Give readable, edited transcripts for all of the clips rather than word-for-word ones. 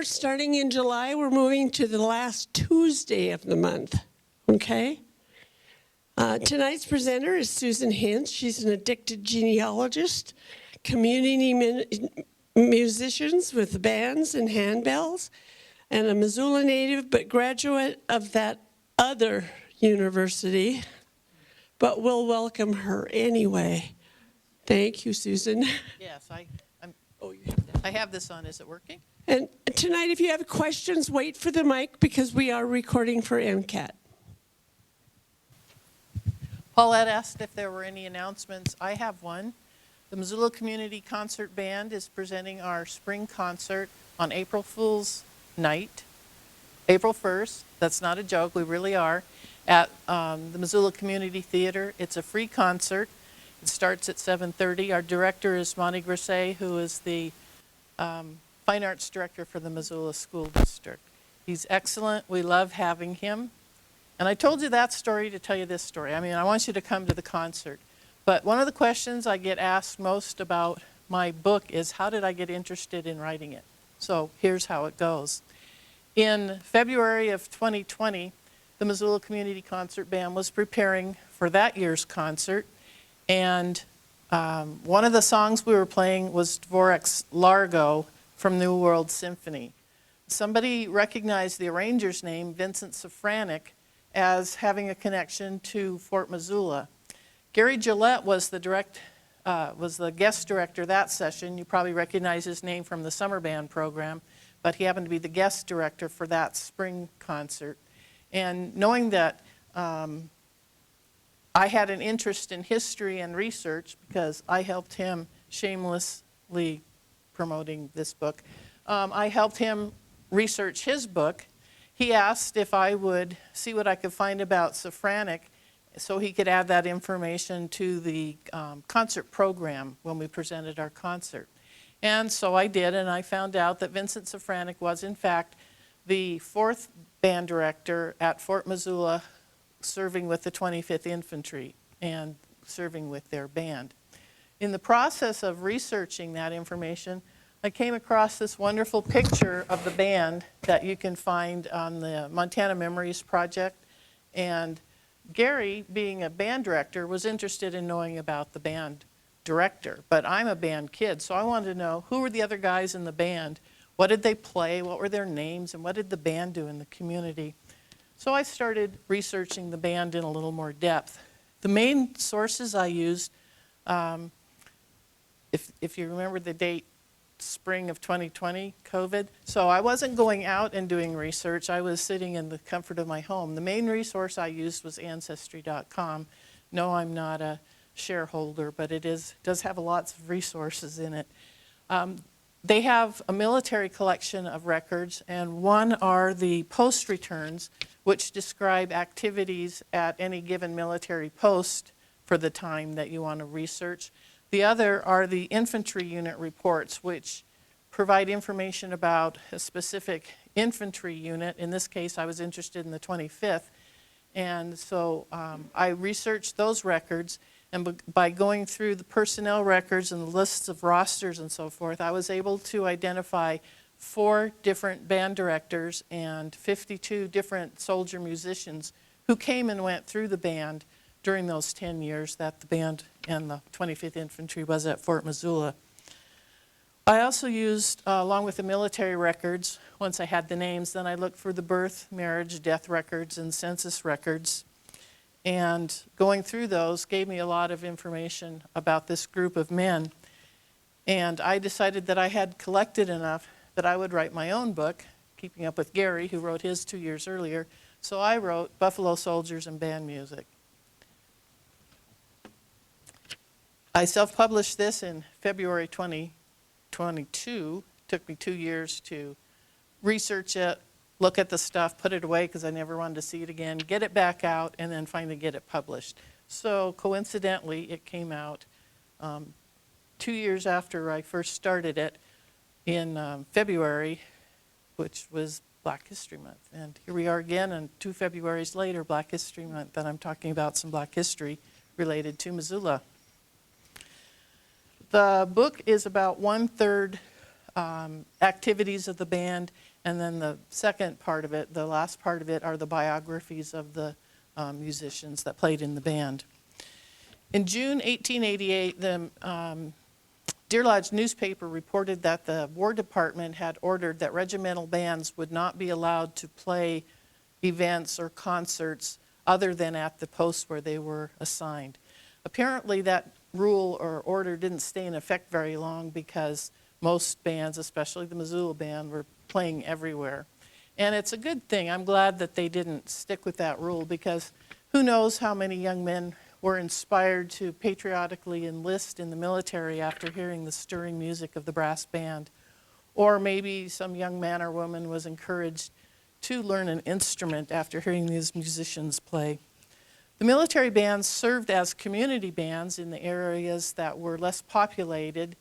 Remember, starting in July, we're moving to the last Tuesday of the month, okay? Tonight's presenter is Susan Hintz. She's an addicted genealogist, community musicians with bands and handbells, and a Missoula native, but graduate of that other university. But we'll welcome her anyway. Thank you, Susan. Yes, I have this on. Is it working? And tonight, if you have questions, wait for the mic because we are recording for MCAT. Paulette asked if there were any announcements. I have one. The Missoula Community Concert Band is presenting our spring concert on April Fool's Night, April 1st. That's not a joke, we really are, at the Missoula Community Theater. It's a free concert. It starts at 7:30. Our director is Monty Grisey, who is the Fine Arts Director for the Missoula School District. He's excellent. We love having him. And I told you that story to tell you this story. I mean, I want you to come to the concert. But one of the questions I get asked most about my book is, how did I get interested in writing it? So here's how it goes. In February of 2020, the Missoula Community Concert Band was preparing for that year's concert. And one of the songs we were playing was Dvorak's Largo from New World Symphony. Somebody recognized the arranger's name, Vincent Safranek, as having a connection to Fort Missoula. Gary Gillette was the guest director that session. You probably recognize his name from the summer band program, but he happened to be the guest director for that spring concert. And knowing that I had an interest in history and research because I helped him shamelessly promoting this book. I helped him research his book. He asked if I would see what I could find about Safranek so he could add that information to the concert program when we presented our concert. And so I did, and I found out that Vincent Safranek was in fact the 4th band director at Fort Missoula, serving with the 25th Infantry and serving with their band. In the process of researching that information, I came across this wonderful picture of the band that you can find on the Montana Memories Project. And Gary, being a band director, was interested in knowing about the band director. But I'm a band kid, so I wanted to know who were the other guys in the band, what did they play, what were their names, and what did the band do in the community. So I started researching the band in a little more depth. The main sources I used, if you remember the date, spring of 2020, COVID. So I wasn't going out and doing research. I was sitting in the comfort of my home. The main resource I used was Ancestry.com. No, I'm not a shareholder, but it does have lots of resources in it. They have a military collection of records, and one are the post returns, which describe activities at any given military post for the time that you want to research. The other are the infantry unit reports, which provide information about a specific infantry unit. In this case, I was interested in the 25th. And so I researched those records, and by going through the personnel records and the lists of rosters and so forth, I was able to identify 4 different band directors and 52 different soldier musicians who came and went through the band during those 10 years that the band and the 25th Infantry was at Fort Missoula. I also used, along with the military records, once I had the names, then I looked for the birth, marriage, death records, and census records. And going through those gave me a lot of information about this group of men. And I decided that I had collected enough that I would write my own book, keeping up with Gary, who wrote his 2 years earlier. So I wrote Buffalo Soldiers and Band Music. I self-published this in February 2022. Took me 2 years to research it, look at the stuff, put it away because I never wanted to see it again, get it back out, and then finally get it published. So coincidentally, it came out 2 years after I first started it in February, which was Black History Month. And here we are again, and 2 Februarys later, Black History Month, and I'm talking about some Black history related to Missoula. The book is about 1/3 activities of the band And then the second part of it, the last part of it, are the biographies of the musicians that played in the band. In June 1888, the Deer Lodge newspaper reported that the War Department had ordered that regimental bands would not be allowed to play events or concerts other than at the posts where they were assigned. Apparently that rule or order didn't stay in effect very long because most bands, especially the Missoula band, were playing everywhere. And it's a good thing. I'm glad that they didn't stick with that rule, because who knows how many young men were inspired to patriotically enlist in the military after hearing the stirring music of the brass band. Or maybe some young man or woman was encouraged to learn an instrument after hearing these musicians play. The military bands served as community bands in the areas that were less populated,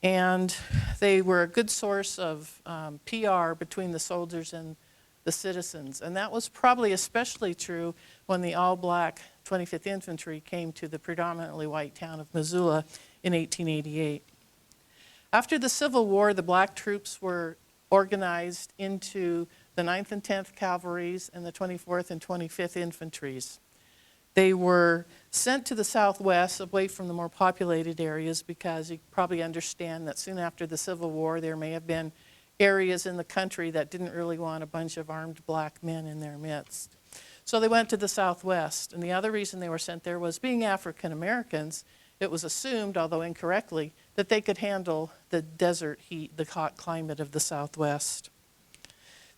and they were a good source of PR between the soldiers and the citizens. And that was probably especially true when the all-black 25th Infantry came to the predominantly white town of Missoula in 1888. After the Civil War, the black troops were organized into the 9th and 10th Cavalries and the 24th and 25th Infantries. They were sent to the Southwest, away from the more populated areas, because you probably understand that soon after the Civil War there may have been areas in the country that didn't really want a bunch of armed black men in their midst. So they went to the Southwest, and the other reason they were sent there was, being African Americans, it was assumed, although incorrectly, that they could handle the desert heat, the hot climate of the Southwest.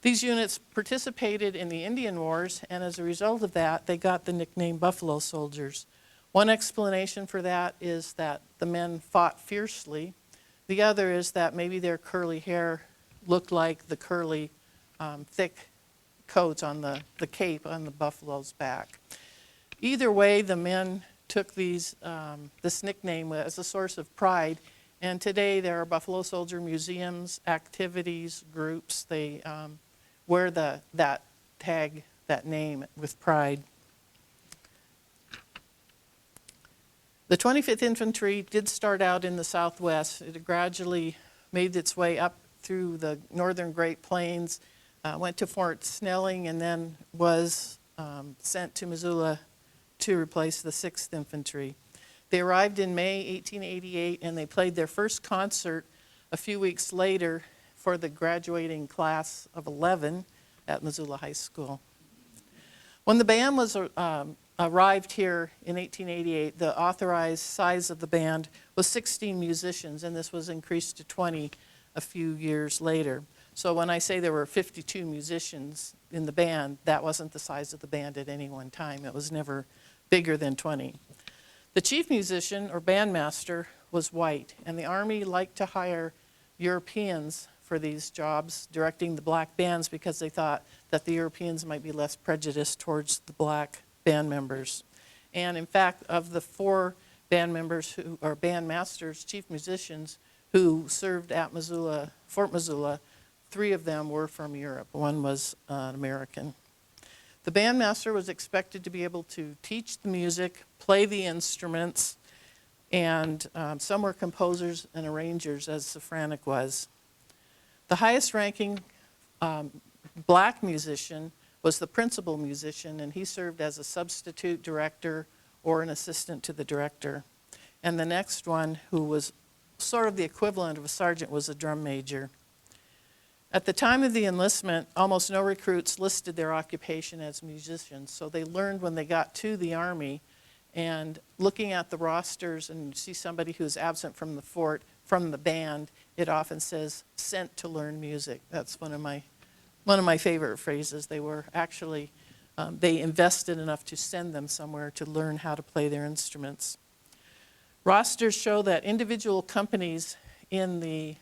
These units participated in the Indian Wars, and as a result of that, they got the nickname Buffalo Soldiers. One explanation for that is that the men fought fiercely. The other is that maybe their curly hair looked like the curly, thick coats on the cape on the buffalo's back. Either way, the men took this nickname as a source of pride, and today there are Buffalo Soldier museums, activities, groups. They wear that tag, that name, with pride. The 25th Infantry did start out in the Southwest. It gradually made its way up through the northern Great Plains, went to Fort Snelling, and then was sent to Missoula to replace the 6th Infantry. They arrived in May 1888, and they played their first concert a few weeks later for the graduating class of 11 at Missoula High School. When the band was arrived here in 1888, the authorized size of the band was 16 musicians, and this was increased to 20 a few years later. So when I say there were 52 musicians in the band, that wasn't the size of the band at any one time. It was never bigger than 20. The chief musician, or bandmaster, was white, and the Army liked to hire Europeans for these jobs, directing the black bands, because they thought that the Europeans might be less prejudiced towards the black band members. And in fact, of the 4 band members who are bandmasters, chief musicians, who served at Missoula, Fort Missoula, 3 of them were from Europe. 1 was an American. The bandmaster was expected to be able to teach the music, play the instruments, and some were composers and arrangers, as Safranik was. The highest ranking black musician was the principal musician, and he served as a substitute director or an assistant to the director. And the next one, who was sort of the equivalent of a sergeant, was a drum major. At the time of the enlistment, almost no recruits listed their occupation as musicians, so they learned when they got to the Army. And looking at the rosters, and you see somebody who's absent from the fort, from the band, it often says "sent to learn music." That's one of my favorite phrases. They were actually they invested enough to send them somewhere to learn how to play their instruments. Rosters show that individual companies in the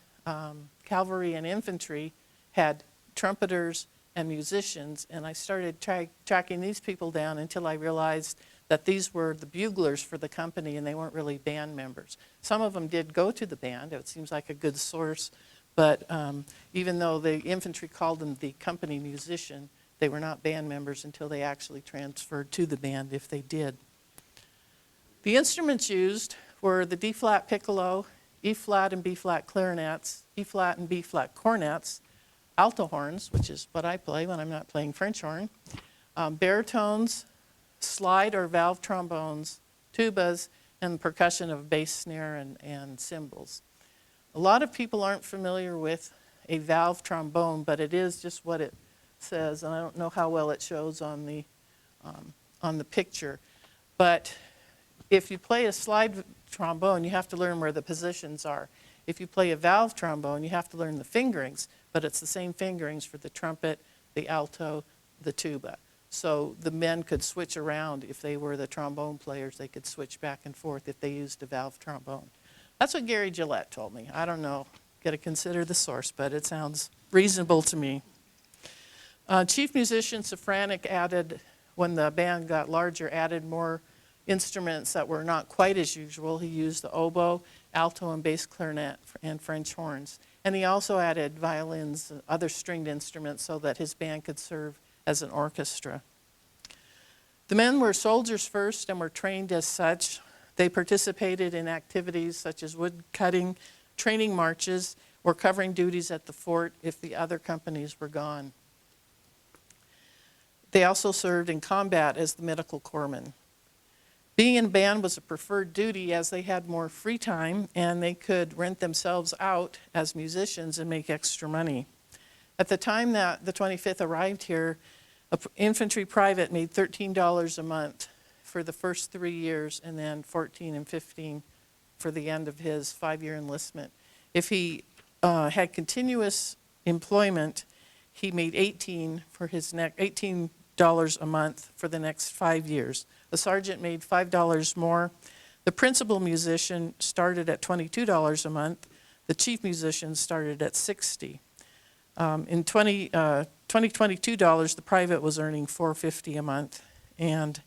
cavalry and infantry had trumpeters and musicians, and I started tracking these people down until I realized that these were the buglers for the company, and they weren't really band members. Some of them did go to the band. It seems like a good source, but even though the infantry called them the company musician, they were not band members until they actually transferred to the band, if they did. The instruments used were the D-flat piccolo, E-flat and B-flat clarinets, E-flat and B-flat cornets, alto horns, which is what I play when I'm not playing French horn, baritones, slide or valve trombones, tubas, and percussion of bass, snare, and cymbals. A lot of people aren't familiar with a valve trombone, but it is just what it says, and I don't know how well it shows on the picture. But if you play a slide trombone, you have to learn where the positions are. If you play a valve trombone, you have to learn the fingerings, but it's the same fingerings for the trumpet, the alto, the tuba. So the men could switch around. If they were the trombone players, they could switch back and forth if they used a valve trombone. That's what Gary Gillette told me. I don't know. Got to consider the source, but it sounds reasonable to me. Chief musician Safranik added, when the band got larger, added more instruments that were not quite as usual. He used the oboe, alto and bass clarinet, and French horns. And he also added violins and other stringed instruments so that his band could serve as an orchestra. The men were soldiers first and were trained as such. They participated in activities such as wood cutting, training marches, or covering duties at the fort if the other companies were gone. They also served in combat as the medical corpsmen. Being in a band was a preferred duty as they had more free time and they could rent themselves out as musicians and make extra money. At the time that the 25th arrived here, an infantry private made $13 a month for the first 3 years and then $14 and $15 for the end of his 5-year enlistment. If he had continuous employment, he made $18 a month for the next 5 years. The sergeant made $5 more. The principal musician started at $22 a month. The chief musician started at $60. In 2022 dollars, the private was earning $450 a month. And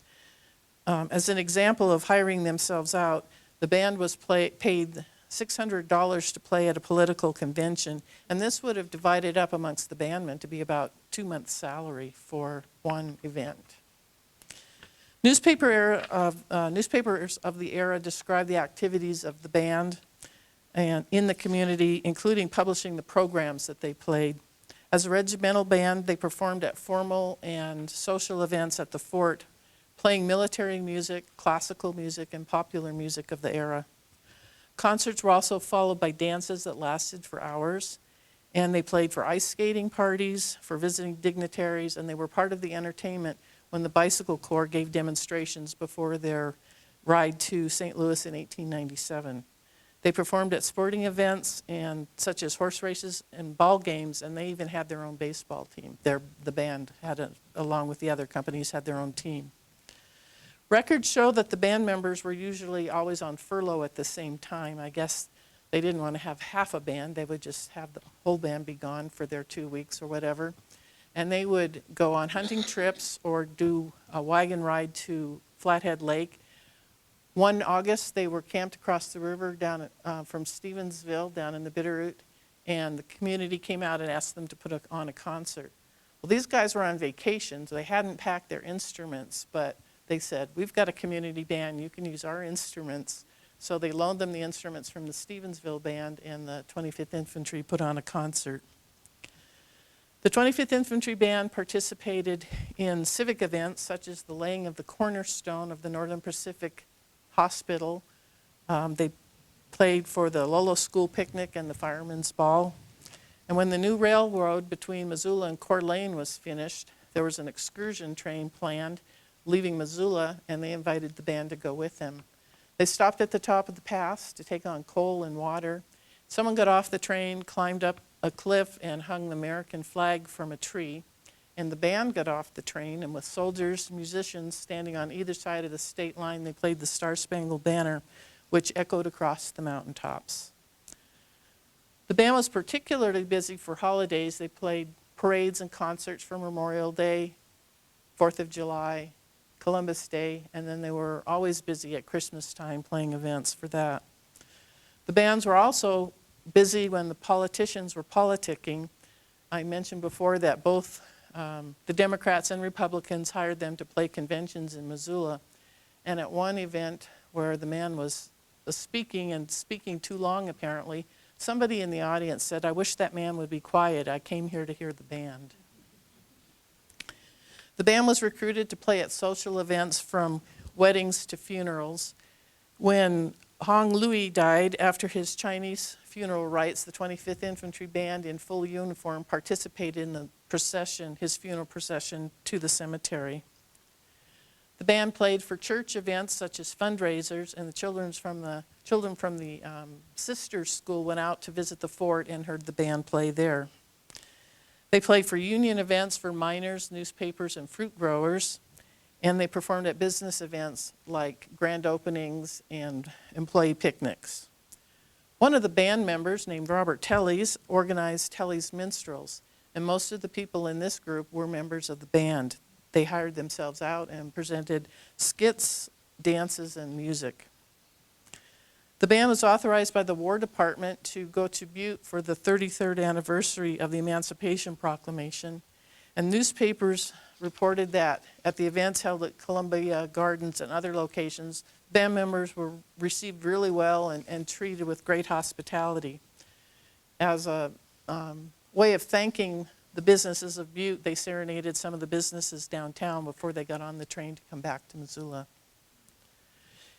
as an example of hiring themselves out, the band was paid $600 to play at a political convention, and this would have divided up amongst the bandmen to be about 2 months' salary for one event. Newspapers of the era describe the activities of the band and in the community, including publishing the programs that they played. As a regimental band, they performed at formal and social events at the fort, playing military music, classical music, and popular music of the era. Concerts were also followed by dances that lasted for hours, and they played for ice skating parties, for visiting dignitaries, and they were part of the entertainment when the Bicycle Corps gave demonstrations before their ride to St. Louis in 1897. They performed at sporting events and such as horse races and ball games, and they even had their own baseball team. The band had, along with the other companies, had their own team. Records show that the band members were usually always on furlough at the same time. I guess they didn't want to have half a band. They would just have the whole band be gone for their 2 weeks or whatever. And they would go on hunting trips or do a wagon ride to Flathead Lake. One August, they were camped across the river down from Stevensville, down in the Bitterroot, and the community came out and asked them to put on a concert. Well, these guys were on vacation, so they hadn't packed their instruments, but they said, we've got a community band, you can use our instruments. So they loaned them the instruments from the Stevensville band, and the 25th Infantry put on a concert. The 25th Infantry Band participated in civic events such as the laying of the cornerstone of the Northern Pacific Hospital. They played for the Lolo School Picnic and the Fireman's Ball. And when the new railroad between Missoula and Coeur d'Alene was finished, there was an excursion train planned leaving Missoula, and they invited the band to go with them. They stopped at the top of the pass to take on coal and water. Someone got off the train, climbed up a cliff, and hung the American flag from a tree. And the band got off the train, and with soldiers, musicians standing on either side of the state line, they played the Star-Spangled Banner, which echoed across the mountaintops. The band was particularly busy for holidays. They played parades and concerts for Memorial Day, 4th of July, Columbus Day, and then they were always busy at Christmas time playing events for that. The bands were also busy when the politicians were politicking. I mentioned before that both the Democrats and Republicans hired them to play conventions in Missoula. And at one event where the man was speaking too long apparently, Somebody in the audience said, "I wish that man would be quiet. I came here to hear the band." The band was recruited to play at social events from weddings to funerals. When Hong Louis died after his Chinese funeral rites, the 25th Infantry Band in full uniform participated in the procession, his funeral procession to the cemetery. The band played for church events such as fundraisers, and the children from the sisters' school went out to visit the fort and heard the band play there. They played for union events for miners, newspapers, and fruit growers, and they performed at business events like grand openings and employee picnics. One of the band members, named Robert Tellys, organized Tellys Minstrels, and most of the people in this group were members of the band. They hired themselves out and presented skits, dances, and music. The band was authorized by the War Department to go to Butte for the 33rd anniversary of the Emancipation Proclamation, and newspapers reported that at the events held at Columbia Gardens and other locations, band members were received really well and treated with great hospitality. As a way of thanking the businesses of Butte, they serenaded some of the businesses downtown before they got on the train to come back to Missoula.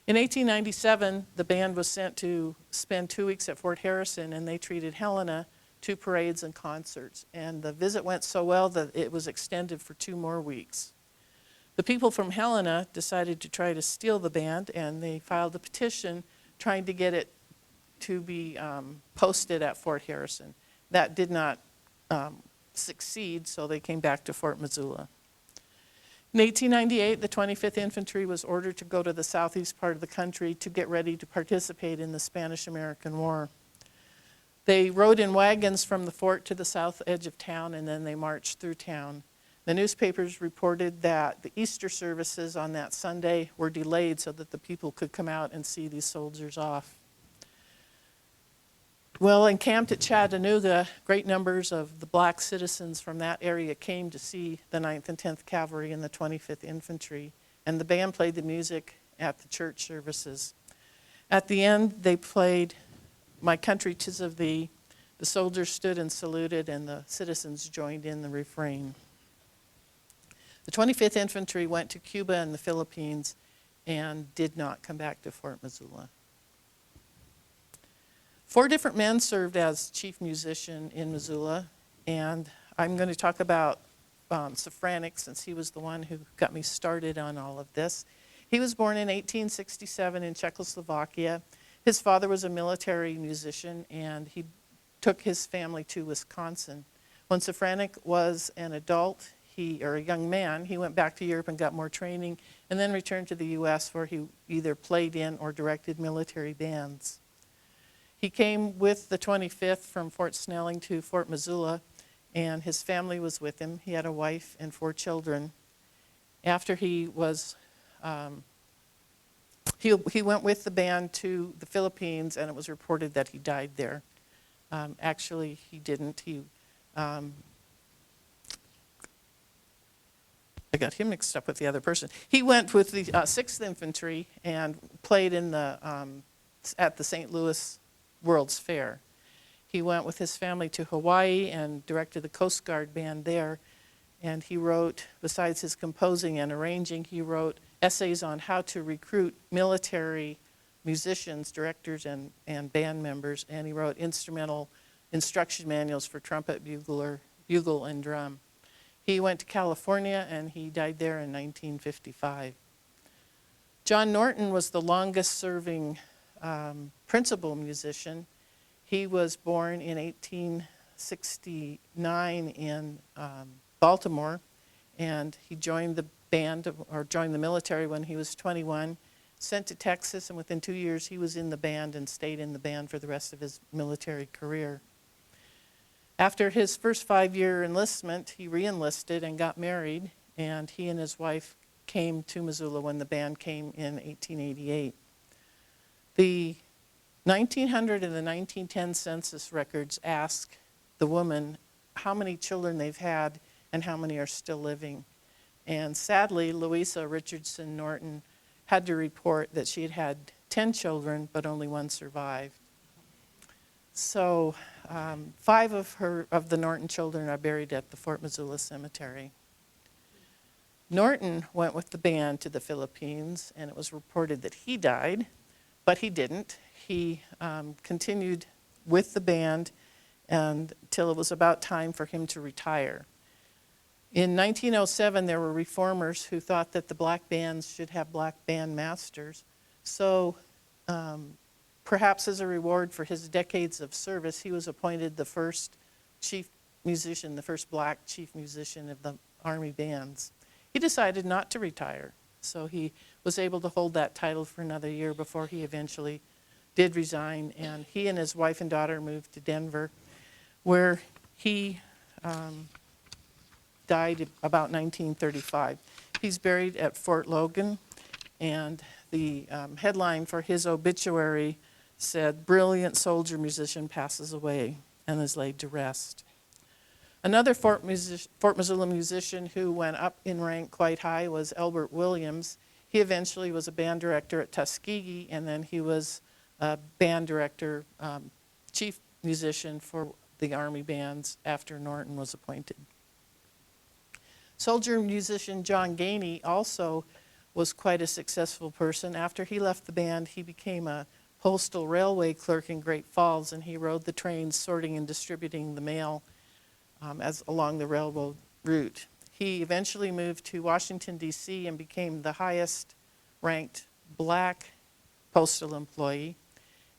In 1897, the band was sent to spend 2 weeks at Fort Harrison, and they treated Helena to parades and concerts. And the visit went so well that it was extended for 2 more weeks. The people from Helena decided to try to steal the band, and they filed a petition trying to get it to be posted at Fort Harrison. That did not succeed, so they came back to Fort Missoula. In 1898, the 25th Infantry was ordered to go to the southeast part of the country to get ready to participate in the Spanish-American War. They rode in wagons from the fort to the south edge of town, and then they marched through town. The newspapers reported that the Easter services on that Sunday were delayed so that the people could come out and see these soldiers off. Well, encamped at Chattanooga, great numbers of the black citizens from that area came to see the 9th and 10th Cavalry and the 25th Infantry, and the band played the music at the church services. At the end, they played "My Country 'Tis of Thee." The soldiers stood and saluted, and the citizens joined in the refrain. The 25th Infantry went to Cuba and the Philippines and did not come back to Fort Missoula. 4 different men served as chief musician in Missoula, and I'm going to talk about Safranik, since he was the one who got me started on all of this. He was born in 1867 in Czechoslovakia. His father was a military musician, and he took his family to Wisconsin. When Safranik was an adult, or a young man, he went back to Europe and got more training, and then returned to the U.S., where he either played in or directed military bands. He came with the 25th from Fort Snelling to Fort Missoula, and his family was with him. He had a wife and 4 children. After he was, he went with the band to the Philippines, and it was reported that he died there. Actually, he didn't. I got him mixed up with the other person. He went with the 6th Infantry and played in at the St. Louis World's Fair. He went with his family to Hawaii and directed the Coast Guard band there. And he wrote, besides his composing and arranging, he wrote essays on how to recruit military musicians, directors, and band members. And he wrote instrumental instruction manuals for trumpet, bugle, and drum. He went to California, and he died there in 1955. John Norton was the longest-serving principal musician. He was born in 1869 in Baltimore, and he joined the band, or joined the military when he was 21, sent to Texas, and within 2 years he was in the band and stayed in the band for the rest of his military career. After his first 5-year enlistment, he re-enlisted and got married, and he and his wife came to Missoula when the band came in 1888. The 1900 and the 1910 census records ask the woman how many children they've had and how many are still living. And sadly, Louisa Richardson Norton had to report that she had had 10 children, but only 1 survived. So 5 of the Norton children are buried at the Fort Missoula Cemetery. Norton went with the band to the Philippines, and it was reported that he died, but he didn't. He continued with the band until it was about time for him to retire. In 1907, there were reformers who thought that the black bands should have black band masters. So perhaps as a reward for his decades of service, he was appointed the first chief musician, the first black chief musician of the Army bands. He decided not to retire, so he was able to hold that title for another year before he eventually did resign, and he and his wife and daughter moved to Denver, where he died about 1935. He's buried at Fort Logan, and the headline for his obituary said, "Brilliant soldier musician passes away and is laid to rest." Another Fort Missoula musician who went up in rank quite high was Elbert Williams. He eventually was a band director at Tuskegee, and then he was a band director, chief musician for the Army bands after Norton was appointed. Soldier musician John Gainey also was quite a successful person. After he left the band, he became a postal railway clerk in Great Falls, and he rode the trains sorting and distributing the mail along the railroad route. He eventually moved to Washington, D.C. and became the highest ranked black postal employee.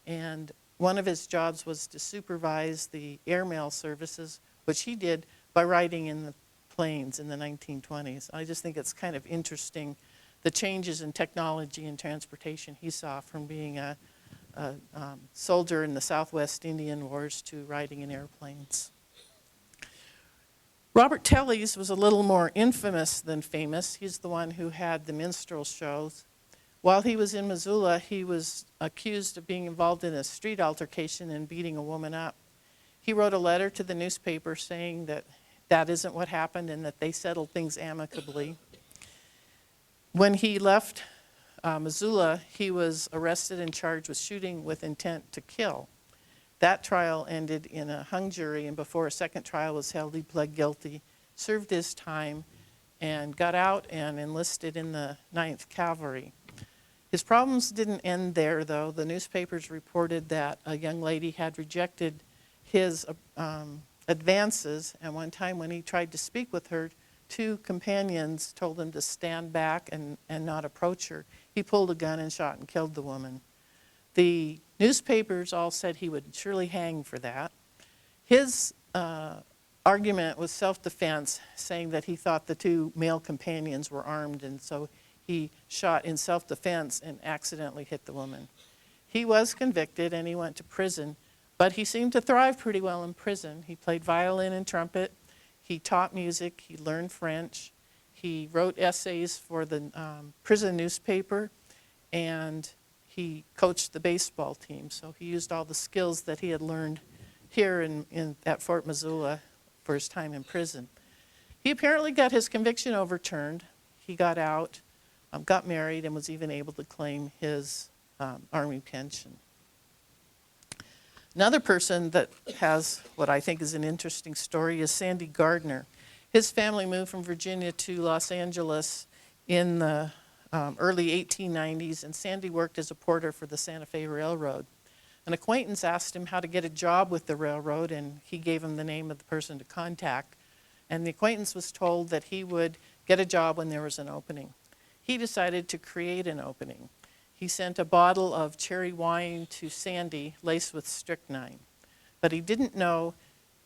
And one of his jobs was to supervise the airmail services, which he did by riding in the planes in the 1920s. I just think it's kind of interesting, the changes in technology and transportation he saw from being a soldier in the Southwest Indian Wars to riding in airplanes. Robert Tellez was a little more infamous than famous. He's the one who had the minstrel shows. While he was in Missoula, he was accused of being involved in a street altercation and beating a woman up. He wrote a letter to the newspaper saying that that isn't what happened and that they settled things amicably. When he left Missoula, he was arrested and charged with shooting with intent to kill. That trial ended in a hung jury, and before a second trial was held, he pled guilty, served his time, and got out and enlisted in the 9th Cavalry. His problems didn't end there, though. The newspapers reported that a young lady had rejected his advances, and one time when he tried to speak with her, 2 companions told him to stand back and not approach her. He pulled a gun and shot and killed the woman. The newspapers all said he would surely hang for that. His argument was self-defense, saying that he thought the 2 male companions were armed, and so he shot in self-defense and accidentally hit the woman. He was convicted and he went to prison, but he seemed to thrive pretty well in prison. He played violin and trumpet. He taught music. He learned French. He wrote essays for the prison newspaper, and he coached the baseball team. So he used all the skills that he had learned here at Fort Missoula for his time in prison. He apparently got his conviction overturned. He got out, got married, and was even able to claim his Army pension. Another person that has what I think is an interesting story is Sandy Gardner. His family moved from Virginia to Los Angeles in the early 1890s, and Sandy worked as a porter for the Santa Fe Railroad. An acquaintance asked him how to get a job with the railroad, and he gave him the name of the person to contact. And the acquaintance was told that he would get a job when there was an opening. He decided to create an opening. He sent a bottle of cherry wine to Sandy, laced with strychnine. But he didn't know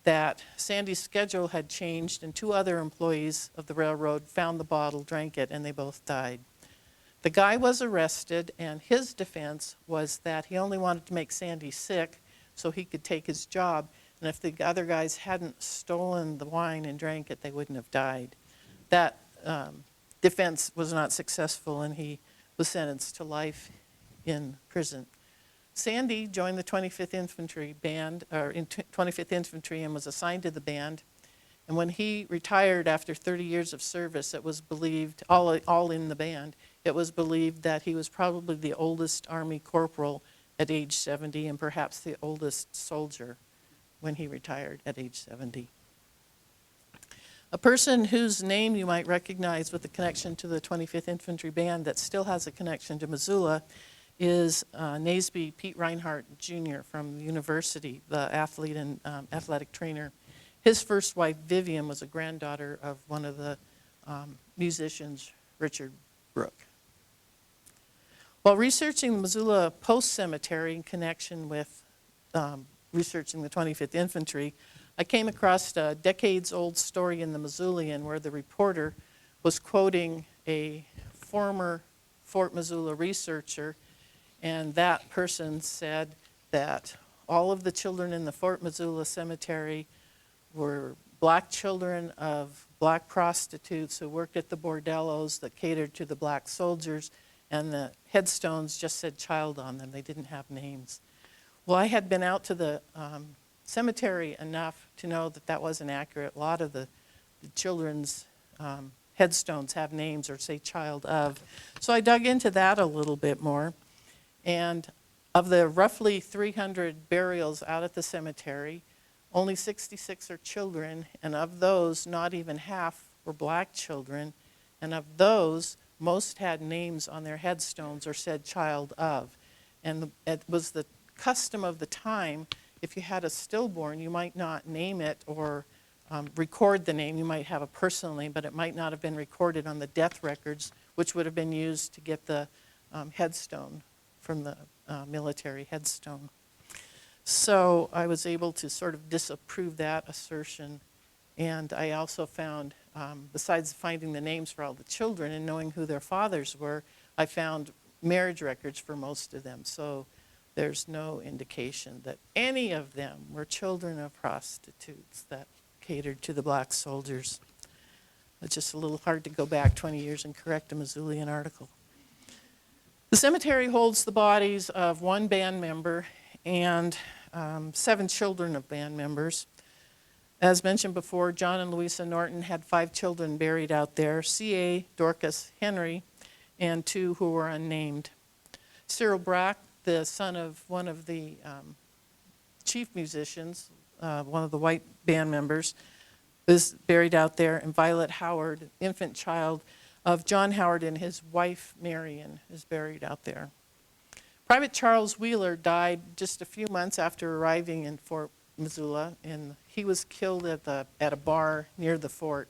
that Sandy's schedule had changed, and 2 other employees of the railroad found the bottle, drank it, and they both died. The guy was arrested, and his defense was that he only wanted to make Sandy sick so he could take his job, and if the other guys hadn't stolen the wine and drank it, they wouldn't have died. That defense was not successful, and he was sentenced to life in prison. Sandy joined the 25th Infantry Band, or in 25th Infantry, and was assigned to the band. And when he retired after 30 years of service, it was believed, all in the band, it was believed that he was probably the oldest Army corporal at age 70, and perhaps the oldest soldier when he retired at age 70. A person whose name you might recognize with a connection to the 25th Infantry Band that still has a connection to Missoula is Naseby Pete Reinhardt Jr. from the university, the athlete and athletic trainer. His first wife, Vivian, was a granddaughter of one of the musicians, Richard Brooke. While researching the Missoula Post Cemetery in connection with researching the 25th Infantry, I came across a decades-old story in the Missoulian where the reporter was quoting a former Fort Missoula researcher, and that person said that all of the children in the Fort Missoula cemetery were black children of black prostitutes who worked at the bordellos that catered to the black soldiers, and the headstones just said child on them. They didn't have names. Well, I had been out to the cemetery enough to know that that wasn't accurate. A lot of the children's headstones have names or say child of. So I dug into that a little bit more. And of the roughly 300 burials out at the cemetery, only 66 are children, and of those, not even half were black children. And of those, most had names on their headstones or said child of. And it was the custom of the time, if you had a stillborn, you might not name it or record the name. You might have a personal name, but it might not have been recorded on the death records, which would have been used to get the headstone from the military headstone. So I was able to sort of disapprove that assertion. And I also found, besides finding the names for all the children and knowing who their fathers were, I found marriage records for most of them. So there's no indication that any of them were children of prostitutes that catered to the black soldiers. It's just a little hard to go back 20 years and correct a Missoulian article. The cemetery holds the bodies of one band member and 7 children of band members. As mentioned before, John and Louisa Norton had 5 children buried out there, C.A., Dorcas, Henry, and 2 who were unnamed. Cyril Brack, the son of one of the chief musicians, one of the white band members, is buried out there, and Violet Howard, infant child of John Howard and his wife Marion, is buried out there. Private Charles Wheeler died just a few months after arriving in Fort Missoula, and he was killed at a bar near the fort.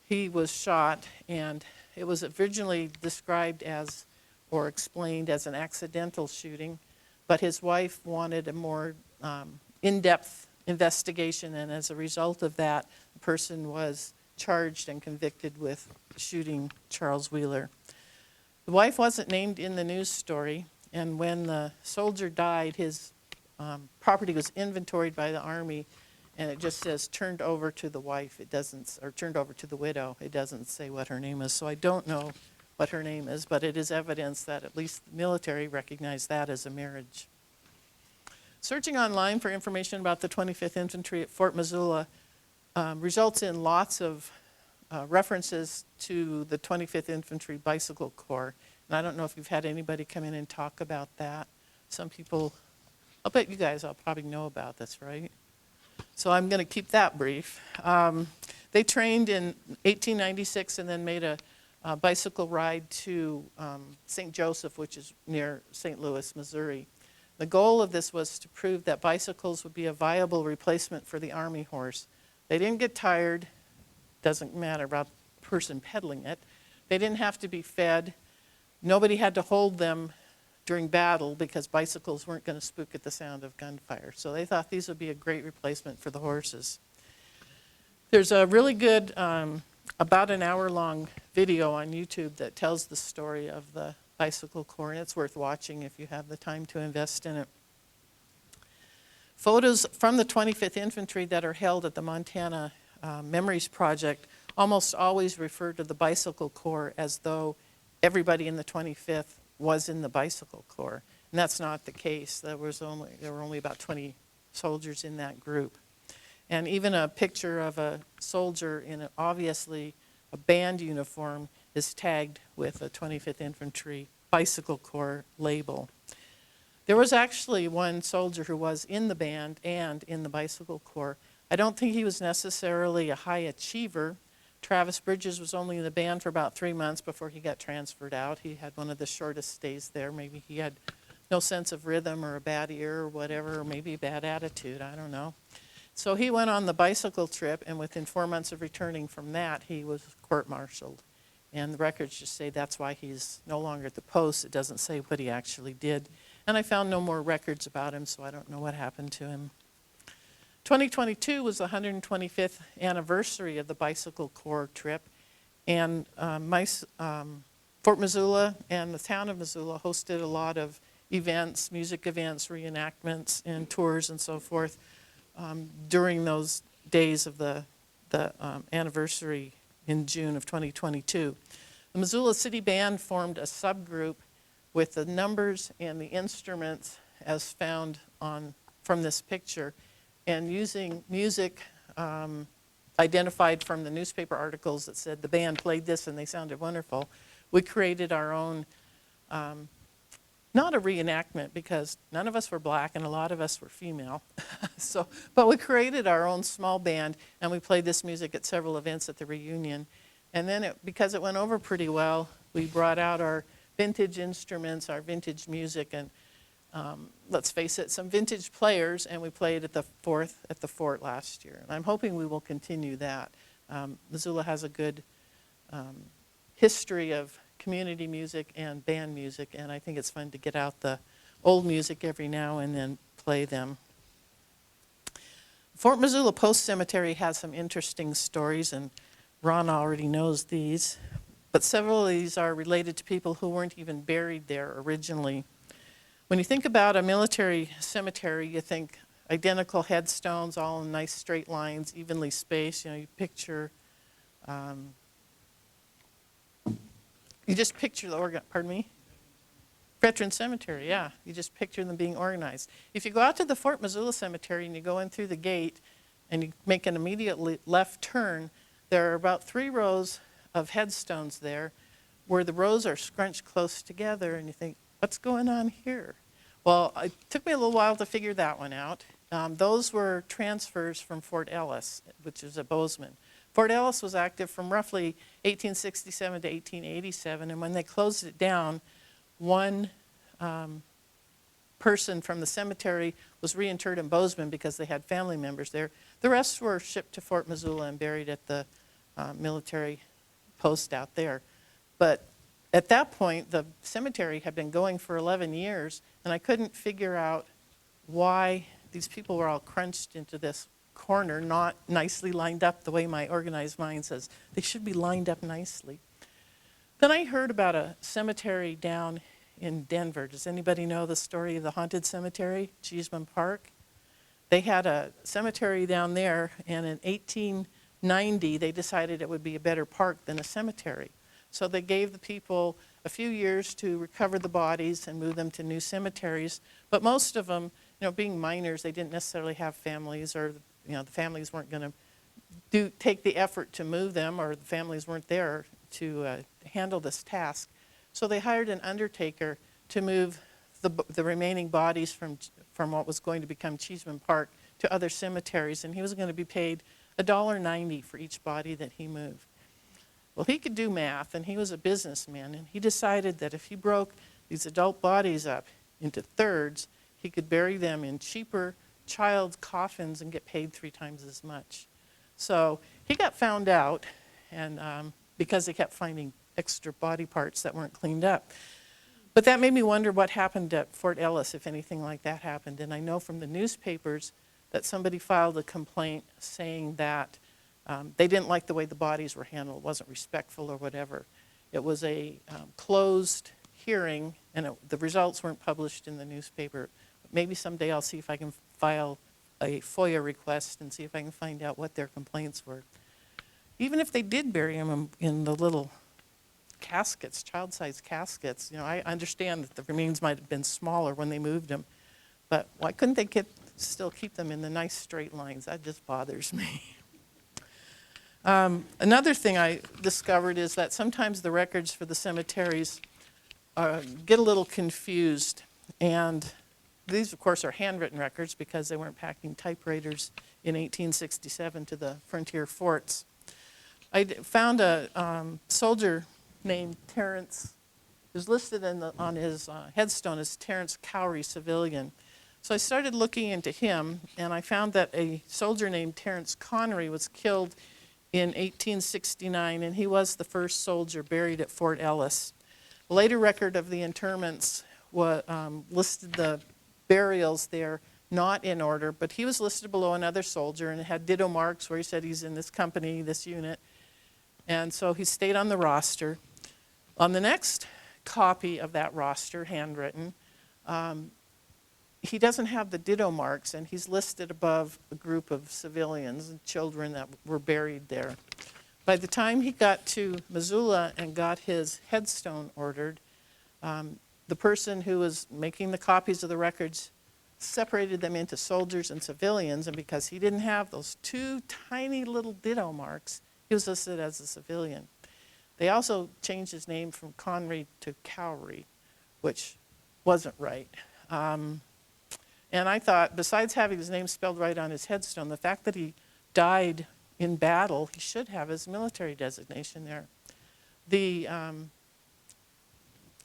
He was shot, and it was originally described as or explained as an accidental shooting, but his wife wanted a more in-depth investigation, and as a result of that, the person was charged and convicted with shooting Charles Wheeler. The wife wasn't named in the news story, and when the soldier died, his property was inventoried by the Army, and it just says turned over to the wife. It doesn't, or turned over to the widow. It doesn't say what her name is, so I don't know what her name is, but it is evidence that at least the military recognized that as a marriage. Searching online for information about the 25th Infantry at Fort Missoula results in lots of references to the 25th Infantry Bicycle Corps. And I don't know if you've had anybody come in and talk about that. Some people, I'll bet you guys all probably know about this, right? So I'm going to keep that brief. They trained in 1896 and then made a bicycle ride to St. Joseph, which is near St. Louis, Missouri. The goal of this was to prove that bicycles would be a viable replacement for the Army horse. They didn't get tired. Doesn't matter about the person pedaling it. They didn't have to be fed. Nobody had to hold them during battle because bicycles weren't going to spook at the sound of gunfire. So they thought these would be a great replacement for the horses. There's a really good, about an hour-long video on YouTube that tells the story of the Bicycle Corps, and it's worth watching if you have the time to invest in it. Photos from the 25th Infantry that are held at the Montana Memories Project almost always refer to the Bicycle Corps as though everybody in the 25th was in the Bicycle Corps, and that's not the case. There were only about 20 soldiers in that group. And even a picture of a soldier in obviously a band uniform is tagged with a 25th Infantry Bicycle Corps label. There was actually one soldier who was in the band and in the bicycle corps. I don't think he was necessarily a high achiever. Travis Bridges was only in the band for about 3 months before he got transferred out. He had one of the shortest stays there. Maybe he had no sense of rhythm or a bad ear or whatever, or maybe a bad attitude, I don't know. So he went on the bicycle trip, and within 4 months of returning from that, he was court-martialed. And the records just say that's why he's no longer at the post. It doesn't say what he actually did. And I found no more records about him, so I don't know what happened to him. 2022 was the 125th anniversary of the bicycle corps trip, and Fort Missoula and the town of Missoula hosted a lot of events, music events, reenactments, and tours and so forth during those days of the anniversary in June of 2022. The Missoula City Band formed a subgroup with the numbers and the instruments as found from this picture, and using music identified from the newspaper articles that said the band played this and they sounded wonderful, we created our own, not a reenactment because none of us were black and a lot of us were female, but we created our own small band and we played this music at several events at the reunion. And then because it went over pretty well, we brought out our vintage instruments, our vintage music, and let's face it, some vintage players, and we played at the Fort last year. And I'm hoping we will continue that. Missoula has a good history of community music and band music, and I think it's fun to get out the old music every now and then play them. Fort Missoula Post Cemetery has some interesting stories, and Ron already knows these, but several of these are related to people who weren't even buried there originally. When you think about a military cemetery, you think identical headstones, all in nice straight lines, evenly spaced. You know, you picture, you just picture the Veteran Cemetery, yeah. You just picture them being organized. If you go out to the Fort Missoula Cemetery and you go in through the gate and you make an immediate left turn, there are about 3 rows of headstones there where the rows are scrunched close together, and you think, what's going on here? Well, it took me a little while to figure that one out. Those were transfers from Fort Ellis, which is at Bozeman. Fort Ellis was active from roughly 1867 to 1887, and when they closed it down, one person from the cemetery was reinterred in Bozeman because they had family members there. The rest were shipped to Fort Missoula and buried at the military post out there. But at that point, the cemetery had been going for 11 years, and I couldn't figure out why these people were all crunched into this corner, not nicely lined up the way my organized mind says they should be lined up nicely. Then I heard about a cemetery down in Denver. Does anybody know the story of the haunted cemetery, Cheeseman Park? They had a cemetery down there, and in 1890, they decided it would be a better park than a cemetery. So they gave the people a few years to recover the bodies and move them to new cemeteries. But most of them, you know, being miners, they didn't necessarily have families, or the families weren't going to take the effort to move them, or the families weren't there to handle this task. So they hired an undertaker to move the remaining bodies from what was going to become Cheeseman Park to other cemeteries, and he was going to be paid $1.90 for each body that he moved. Well, he could do math, and he was a businessman, and he decided that if he broke these adult bodies up into thirds, he could bury them in cheaper child coffins and get paid 3 times as much. So he got found out, and because they kept finding extra body parts that weren't cleaned up. But that made me wonder what happened at Fort Ellis if anything like that happened. And I know from the newspapers that somebody filed a complaint saying that they didn't like the way the bodies were handled. It wasn't respectful or whatever. It was a closed hearing, and the results weren't published in the newspaper. Maybe someday I'll see if I can file a FOIA request and see if I can find out what their complaints were. Even if they did bury them in the little caskets, child-sized caskets, I understand that the remains might have been smaller when they moved them, but why couldn't they still keep them in the nice straight lines? That just bothers me. Another thing I discovered is that sometimes the records for the cemeteries get a little confused, and these, of course, are handwritten records because they weren't packing typewriters in 1867 to the frontier forts. I found a soldier named Terrence, who's listed on his headstone as Terrence Cowrie, civilian. So I started looking into him, and I found that a soldier named Terrence Connery was killed in 1869, and he was the first soldier buried at Fort Ellis. A later record of the interments listed the burials there not in order, but he was listed below another soldier, and it had ditto marks where he said he's in this company, this unit. And so he stayed on the roster. On the next copy of that roster, handwritten, he doesn't have the ditto marks, and he's listed above a group of civilians and children that were buried there. By the time he got to Missoula and got his headstone ordered, the person who was making the copies of the records separated them into soldiers and civilians, and because he didn't have those two tiny little ditto marks, he was listed as a civilian. They also changed his name from Connery to Cowrie, which wasn't right. And I thought, besides having his name spelled right on his headstone, the fact that he died in battle, he should have his military designation there. The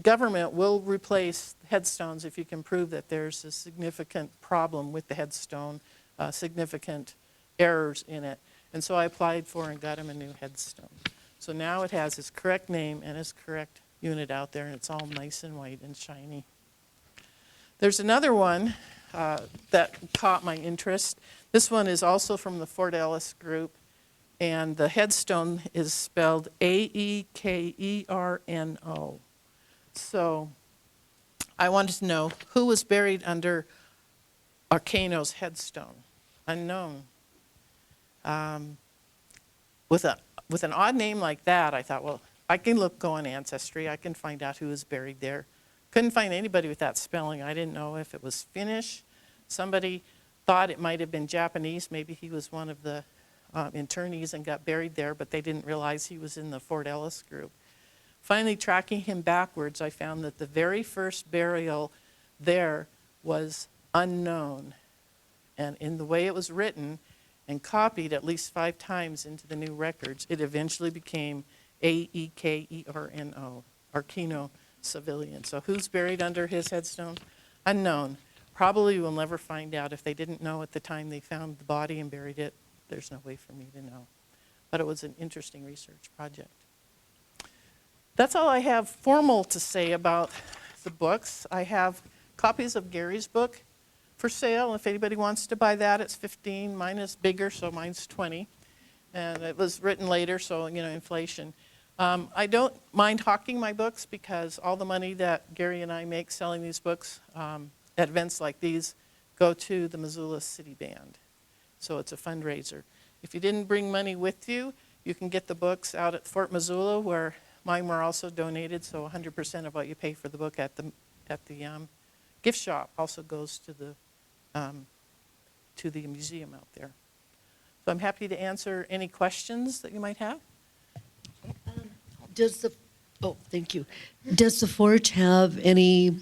government will replace headstones if you can prove that there's a significant problem with the headstone, significant errors in it. And so I applied for and got him a new headstone. So now it has his correct name and his correct unit out there, and it's all nice and white and shiny. There's another one that caught my interest. This one is also from the Fort Ellis group, and the headstone is spelled Aekerno. So I wanted to know who was buried under Aekerno's headstone. Unknown. With an odd name like that, I thought, well, I can go on Ancestry. I can find out who was buried there. Couldn't find anybody with that spelling. I didn't know if it was Finnish. Somebody thought it might have been Japanese. Maybe he was one of the internees and got buried there, but they didn't realize he was in the Fort Ellis group. Finally, tracking him backwards, I found that the very first burial there was unknown. And in the way it was written and copied at least 5 times into the new records, it eventually became Aekerno, Aekerno civilian. So who's buried under his headstone? Unknown. Probably we'll never find out. If they didn't know at the time they found the body and buried it, there's no way for me to know. But it was an interesting research project. That's all I have formal to say about the books. I have copies of Gary's book for sale. If anybody wants to buy that, it's $15. Mine is bigger, so mine's $20. And it was written later, so, inflation. I don't mind hawking my books because all the money that Gary and I make selling these books at events like these go to the Missoula City Band. So it's a fundraiser. If you didn't bring money with you, you can get the books out at Fort Missoula, where mine were also donated, so 100% of what you pay for the book at the gift shop also goes to the museum out there. So I'm happy to answer any questions that you might have. Thank you. Does the fort have any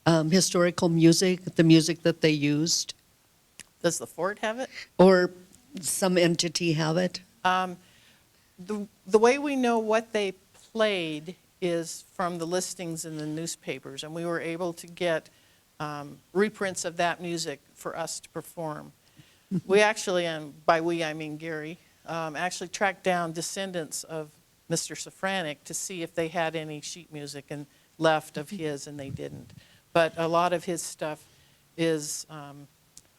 historical music, the music that they used? Does the fort have it? Or some entity have it? The way we know what they played is from the listings in the newspapers, and we were able to get reprints of that music for us to perform. We actually, and by we I mean Gary, actually tracked down descendants of Mr. Safranek to see if they had any sheet music and left of his, and they didn't. But a lot of his stuff is, I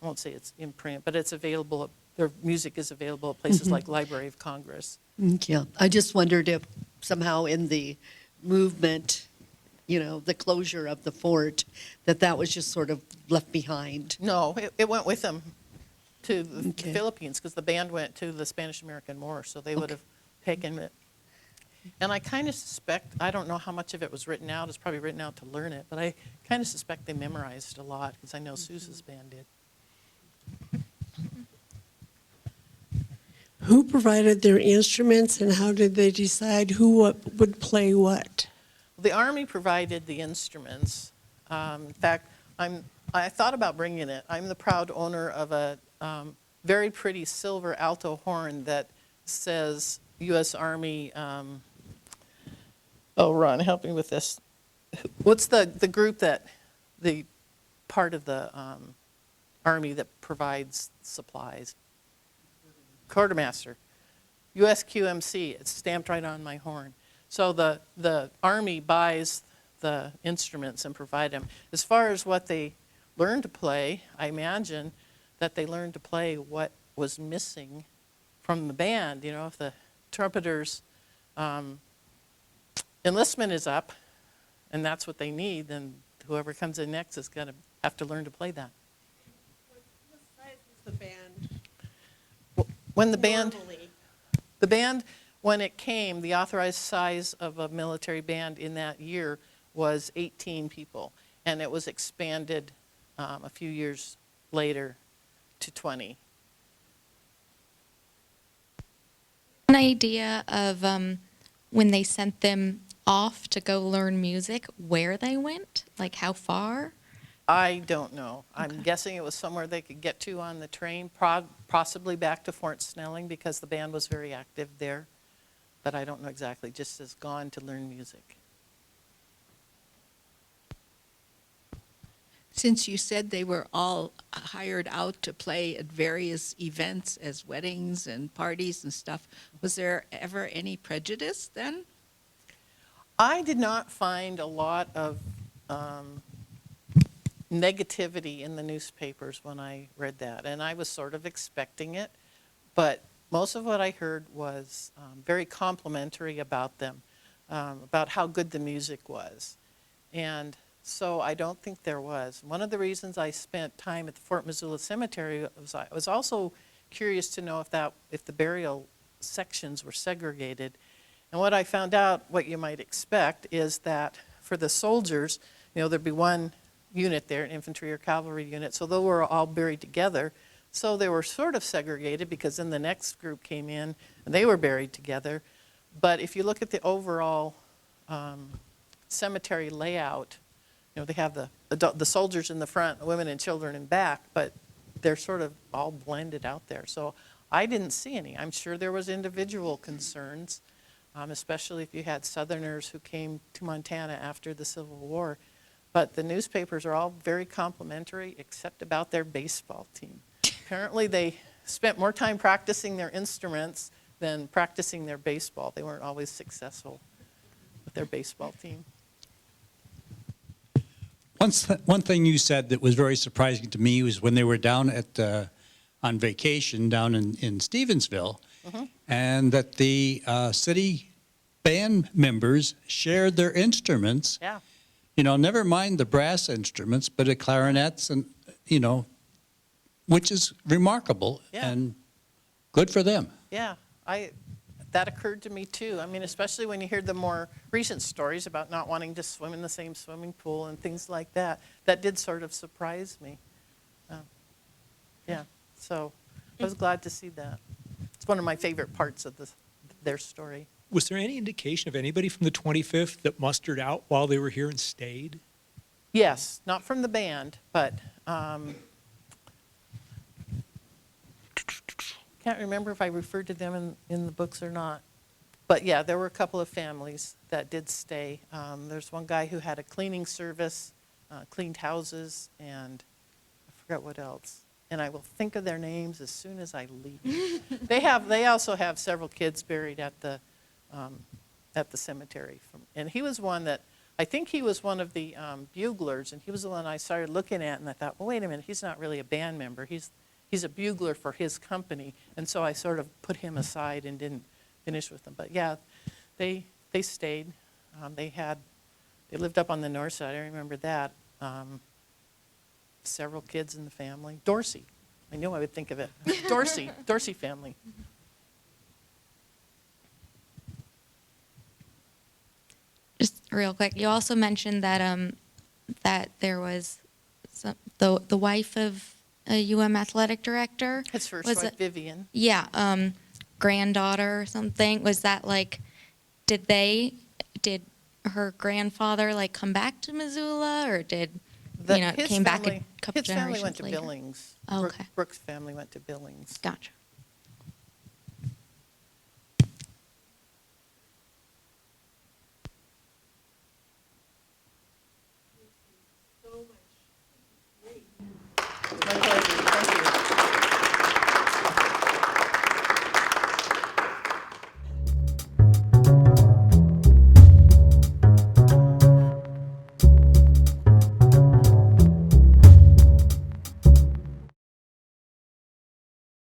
won't say it's in print, but it's available, their music is available at places like Library of Congress. Yeah, I just wondered if somehow in the movement, the closure of the fort, that was just sort of left behind. No, it went with them to the Philippines, because the band went to the Spanish-American War, so they would have taken it. And I kind of suspect, I don't know how much of it was written out. It's probably written out to learn it, but I kind of suspect they memorized a lot, because I know Susan's band did. Who provided their instruments, and how did they decide who would play what? The Army provided the instruments. In fact, I'm I thought about bringing it. I'm the proud owner of a very pretty silver alto horn that says U.S. Army. Oh, Ron, help me with this. What's the group that, the part of the Army that provides supplies? Quartermaster. USQMC. It's stamped right on my horn. So the Army buys the instruments and provide them. As far as what they learn to play, I imagine that they learn to play what was missing from the band. You know, if the trumpeter's enlistment is up and that's what they need, then whoever comes in next is going to have to learn to play that. What size is the band? When the band, Normally? the band, when it came, the authorized size of a military band in that year was 18 people, and it was expanded a few years later to 20. An idea of when they sent them off to go learn music, where they went, like how far? I don't know. I'm guessing it was somewhere they could get to on the train, possibly back to Fort Snelling because the band was very active there. But I don't know exactly, just as gone to learn music. Since you said they were all hired out to play at various events as weddings and parties and stuff, was there ever any prejudice then? I did not find a lot of negativity in the newspapers when I read that, and I was sort of expecting it, but most of what I heard was very complimentary about them, about how good the music was. And so I don't think there was. One of the reasons I spent time at the Fort Missoula Cemetery was I was also curious to know if the burial sections were segregated. And what I found out, what you might expect, is that for the soldiers, you know, there'd be one unit there, an infantry or cavalry unit, so they were all buried together. So they were sort of segregated because then the next group came in and they were buried together. But if you look at the overall cemetery layout, you know, they have the soldiers in the front, the women and children in back, but they're sort of all blended out there. So I didn't see any. I'm sure there was individual concerns, especially if you had Southerners who came to Montana after the Civil War. But the newspapers are all very complimentary, except about their baseball team. Apparently they spent more time practicing their instruments than practicing their baseball. They weren't always successful with their baseball team. One thing you said that was very surprising to me was when they were down on vacation down in Stevensville, and that the city band members shared their instruments. Yeah. You know, never mind the brass instruments, but the clarinets and, you know, which is remarkable and good for them. Yeah, that occurred to me too. I mean, especially when you hear the more recent stories about not wanting to swim in the same swimming pool and things like that. That did sort of surprise me. Yeah, so I was glad to see that. It's one of my favorite parts of their story. Was there any indication of anybody from the 25th that mustered out while they were here and stayed? Yes, not from the band, but can't remember if I referred to them in the books or not. But yeah, there were a couple of families that did stay. There's one guy who had a cleaning service, cleaned houses, and I forgot what else. And I will think of their names as soon as I leave. They also have several kids buried at the cemetery. And he was one that, I think he was one of the buglers, and he was the one I started looking at, and I thought, well, wait a minute, he's not really a band member. He's a bugler for his company. And so I sort of put him aside and didn't finish with them. But yeah, they stayed. They lived up on the north side, I remember that. Several kids in the family. Dorsey, I knew I would think of it. Dorsey family. Just real quick, you also mentioned that that there was the wife of a UM athletic director. His first Was wife, it- Vivian. Yeah, granddaughter or something. Was that like, did her grandfather like come back to Missoula, or did The- you know, his came back family- a couple His family went generations to later. Billings. Oh, okay. Brooks' family went to Billings. Gotcha.